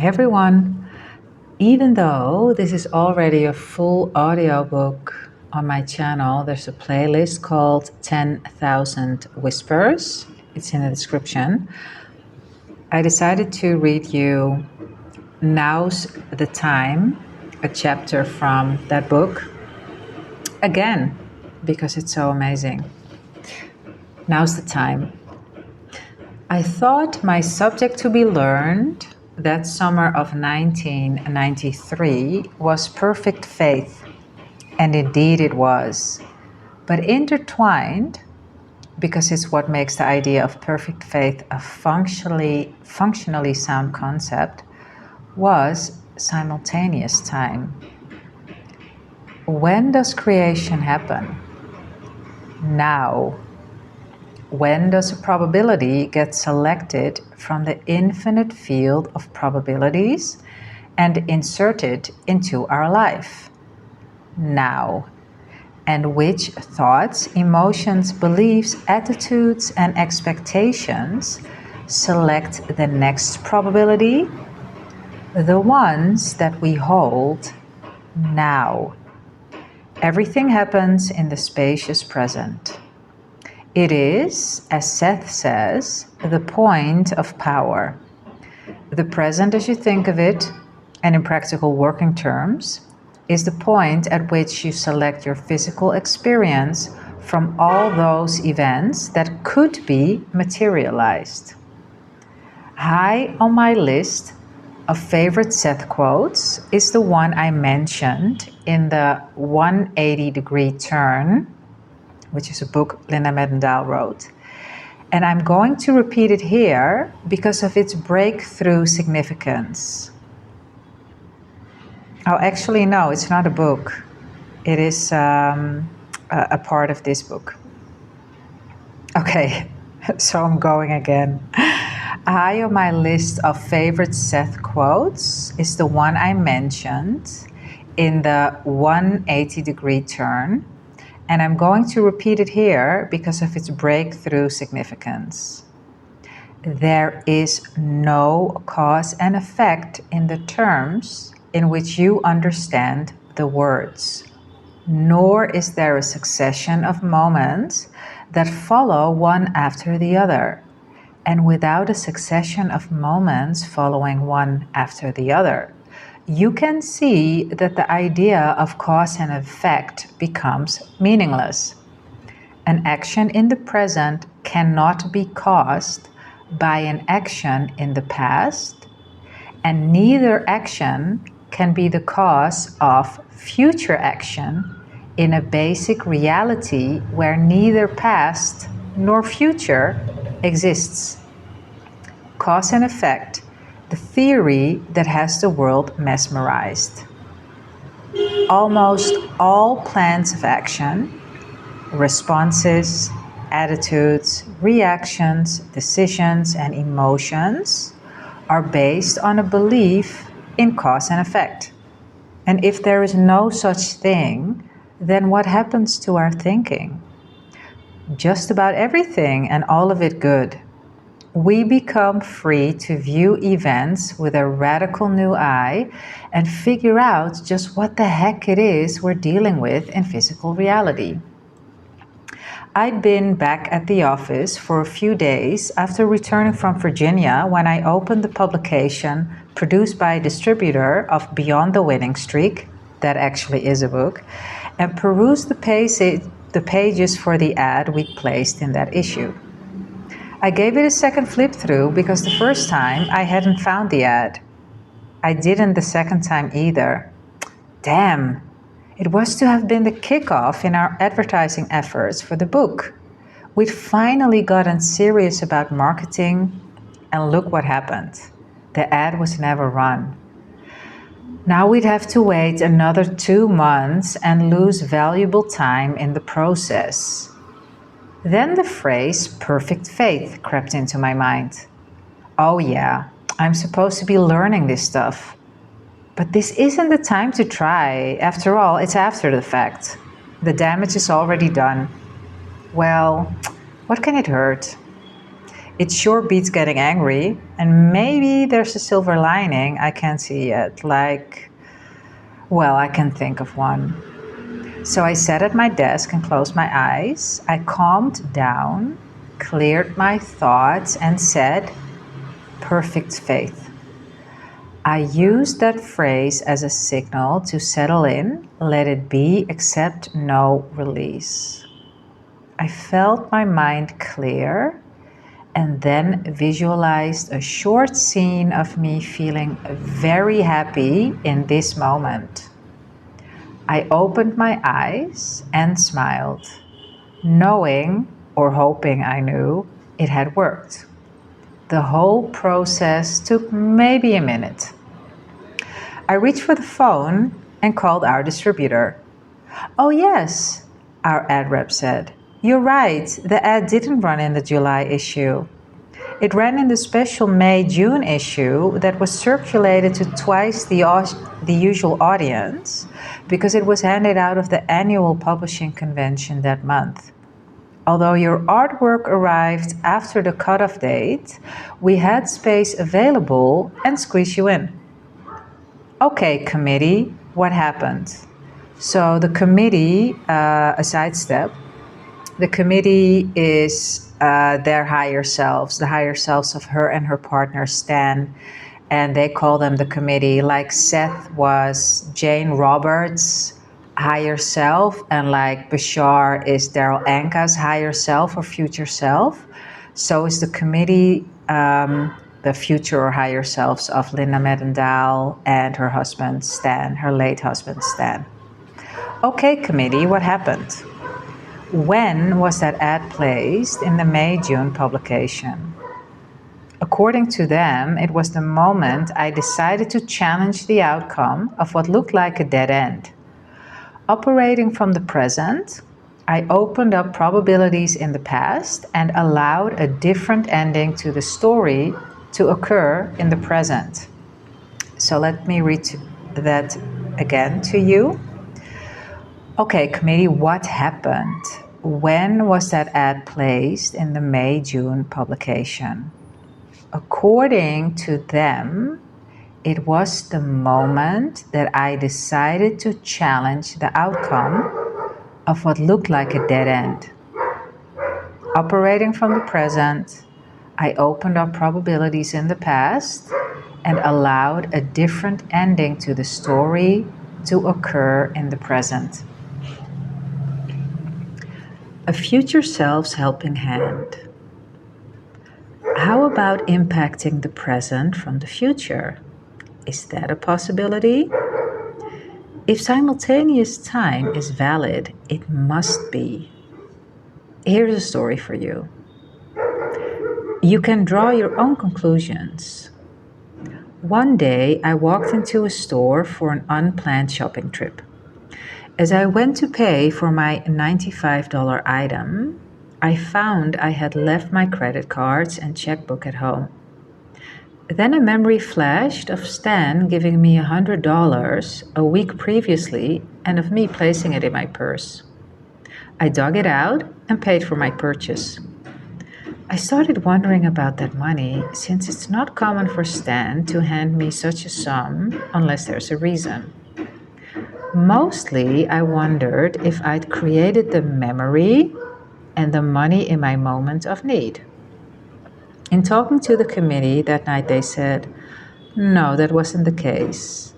Everyone, even though this is already a full audiobook on my channel, there's a playlist called 10,000 Whispers. It's in the description. I decided to read you Now's the Time, a chapter from that book, again, because it's so amazing. Now's the time. I thought my subject to be learned that summer of 1993 was perfect faith, and indeed it was. But intertwined, because it's what makes the idea of perfect faith a functionally sound concept, was simultaneous time. When does creation happen? Now. When does a probability get selected from the infinite field of probabilities and inserted into our life? Now. And which thoughts, emotions, beliefs, attitudes, and expectations select the next probability? The ones that we hold now. Everything happens in the spacious present. It is, as Seth says, the point of power. The present, as you think of it, and in practical working terms, is the point at which you select your physical experience from all those events that could be materialized. High on my list of favorite Seth quotes is the one I mentioned in the 180-degree turn, which is a book Lynda and Dahl wrote. And I'm going to repeat it here because of its breakthrough significance. Oh, actually, no, it's not a book. It is a part of this book. Okay, so I'm going again. High on my list of favorite Seth quotes is the one I mentioned in the 180-degree turn. And I'm going to repeat it here because of its breakthrough significance. There is no cause and effect in the terms in which you understand the words, nor is there a succession of moments that follow one after the other. And without a succession of moments following one after the other, you can see that the idea of cause and effect becomes meaningless. An action in the present cannot be caused by an action in the past, and neither action can be the cause of future action in a basic reality where neither past nor future exists. Cause and effect, the theory that has the world mesmerized. Almost all plans of action, responses, attitudes, reactions, decisions, and emotions are based on a belief in cause and effect. And if there is no such thing, then what happens to our thinking? Just about everything, and all of it good. We become free to view events with a radical new eye and figure out just what the heck it is we're dealing with in physical reality. I'd been back at the office for a few days after returning from Virginia when I opened the publication produced by a distributor of Beyond the Winning Streak, that actually is a book, and perused the pages for the ad we'd placed in that issue. I gave it a second flip through because the first time I hadn't found the ad. I didn't the second time either. Damn, it was to have been the kickoff in our advertising efforts for the book. We'd finally gotten serious about marketing, and look what happened. The ad was never run. Now we'd have to wait another 2 months and lose valuable time in the process. Then the phrase perfect faith crept into my mind. Oh yeah, I'm supposed to be learning this stuff. But this isn't the time to try. After all, it's after the fact. The damage is already done. Well, what can it hurt? It sure beats getting angry, and maybe there's a silver lining I can't see yet. Well, I can think of one. So I sat at my desk and closed my eyes. I calmed down, cleared my thoughts, and said, perfect faith. I used that phrase as a signal to settle in, let it be, accept, no, release. I felt my mind clear and then visualized a short scene of me feeling very happy in this moment. I opened my eyes and smiled, knowing or hoping I knew it had worked. The whole process took maybe a minute. I reached for the phone and called our distributor. Oh yes, our ad rep said. You're right, the ad didn't run in the July issue. It ran in the special May-June issue that was circulated to twice the usual audience because it was handed out of the annual publishing convention that month. Although your artwork arrived after the cutoff date, we had space available and squeezed you in. Okay, committee, what happened? So the committee, a sidestep, the committee is their higher selves, the higher selves of her and her partner Stan, and they call them the committee. Like Seth was Jane Roberts' higher self, and like Bashar is Daryl Anka's higher self or future self. So is the committee the future or higher selves of Lynda, Madden, Dahl, and her husband Stan, her late husband Stan. Okay, committee, what happened? When was that ad placed in the May-June publication? According to them, it was the moment I decided to challenge the outcome of what looked like a dead end. Operating from the present, I opened up probabilities in the past and allowed a different ending to the story to occur in the present. So let me read that again to you. Okay, committee, what happened? When was that ad placed in the May-June publication? According to them, it was the moment that I decided to challenge the outcome of what looked like a dead end. Operating from the present, I opened up probabilities in the past and allowed a different ending to the story to occur in the present. A future self's helping hand. How about impacting the present from the future? Is that a possibility? If simultaneous time is valid, it must be. Here's a story for you. You can draw your own conclusions. One day, I walked into a store for an unplanned shopping trip. As I went to pay for my $95 item, I found I had left my credit cards and checkbook at home. Then a memory flashed of Stan giving me $100 a week previously and of me placing it in my purse. I dug it out and paid for my purchase. I started wondering about that money since it's not common for Stan to hand me such a sum unless there's a reason. Mostly, I wondered if I'd created the memory and the money in my moment of need. In talking to the committee that night, they said, no, that wasn't the case.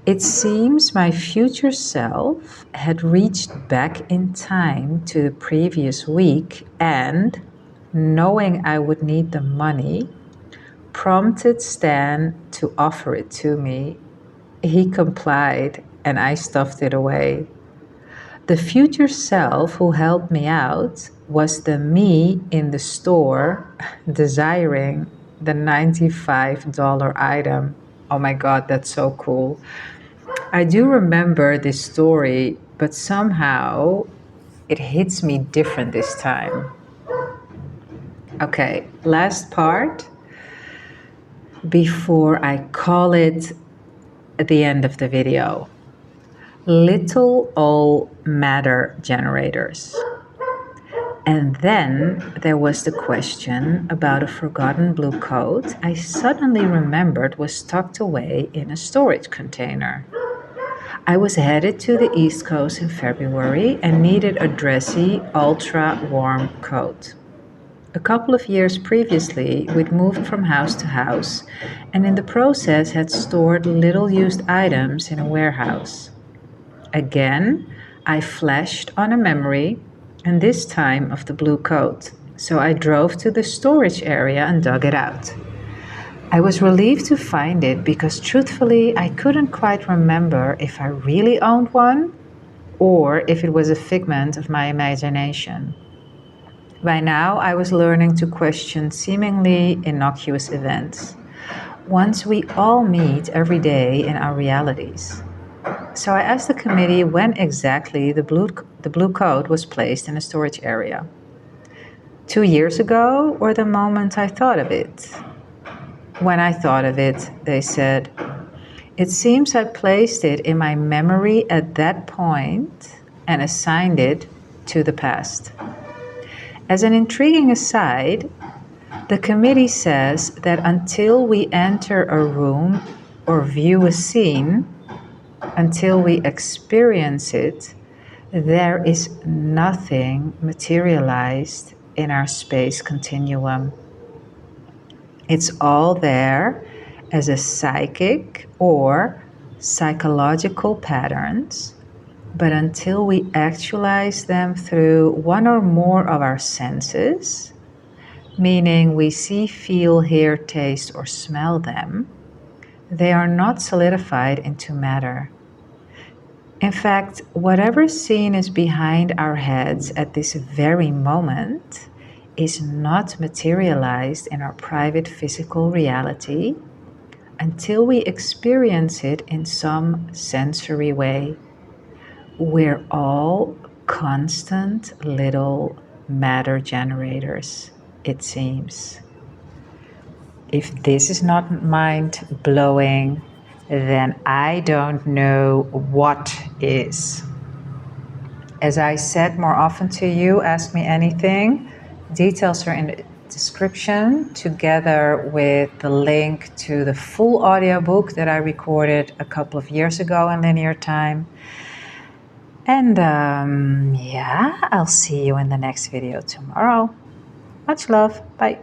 It seems my future self had reached back in time to the previous week and, knowing I would need the money, prompted Stan to offer it to me. He complied and I stuffed it away. The future self who helped me out was the me in the store desiring the $95 item. Oh my God, that's so cool. I do remember this story, but somehow it hits me different this time. Okay, last part before I call it the end of the video. Little old matter generators. And then there was the question about a forgotten blue coat I suddenly remembered was tucked away in a storage container. I was headed to the East Coast in February and needed a dressy, ultra warm coat. A couple of years previously, we'd moved from house to house and in the process had stored little used items in a warehouse. Again, I flashed on a memory, and this time of the blue coat. So I drove to the storage area and dug it out. I was relieved to find it because truthfully, I couldn't quite remember if I really owned one or if it was a figment of my imagination. By now, I was learning to question seemingly innocuous events, ones we all meet every day in our realities. So I asked the committee when exactly the blue coat was placed in a storage area. 2 years ago, or the moment I thought of it? When I thought of it, they said, it seems I placed it in my memory at that point and assigned it to the past. As an intriguing aside, the committee says that until we enter a room or view a scene, until we experience it, there is nothing materialized in our space continuum. It's all there as a psychic or psychological patterns, but until we actualize them through one or more of our senses, meaning we see, feel, hear, taste, or smell them, they are not solidified into matter. In fact, whatever scene is behind our heads at this very moment is not materialized in our private physical reality until we experience it in some sensory way. We're all constant little matter generators, it seems. If this is not mind blowing, then I don't know what is. As I said more often to you, ask me anything. Details are in the description, together with the link to the full audiobook that I recorded a couple of years ago in linear time. And yeah, I'll see you in the next video tomorrow. Much love. Bye.